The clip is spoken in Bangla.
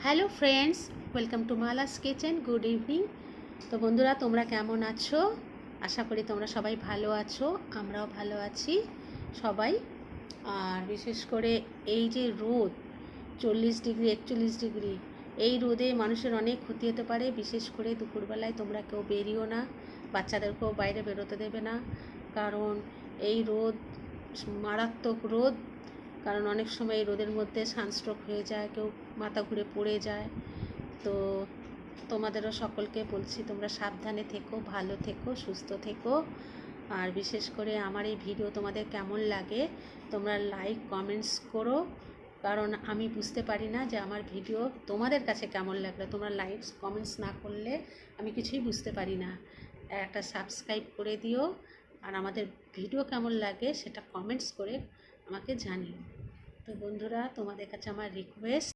Hello friends, welcome to Mala's kitchen. Good evening. তো বন্ধুরা, তোমরা কেমন আছো? আশা করি তোমরা সবাই ভালো আছো, আমরাও ভালো আছি সবাই। আর বিশেষ করে এই যে রোদ 40 ডিগ্রি 41 ডিগ্রি, এই রোদে মানুষের অনেক ক্ষতি হতে পারে। বিশেষ করে দুপুরবেলায় তোমরা কেউ বেরিও না, বাচ্চাদেরকেও বাইরে বেরোতে দেবে না, কারণ এই রোদ মারাত্মক রোদ। কারণ অনেক সময় এই রোদের মধ্যে সানস্ট্রোক হয়ে যায়, কেউ মাথা ঘুরে পড়ে যায়। তো তোমাদেরও সকলকে বলছি, তোমরা সাবধানে থেকো, ভালো থেকো, সুস্থ থেকো। আর বিশেষ করে আমার এই ভিডিও তোমাদের কেমন লাগে তোমরা লাইক কমেন্টস করো, কারণ আমি বুঝতে পারি না যে আমার ভিডিও তোমাদের কাছে কেমন লাগলো। তোমরা লাইকস কমেন্টস না করলে আমি কিছুই বুঝতে পারি না। একটা সাবস্ক্রাইব করে দিও, আর আমাদের ভিডিও কেমন লাগে সেটা কমেন্টস করে আমাকে জানিও। তো বন্ধুরা, তোমাদের কাছে আমার রিকোয়েস্ট,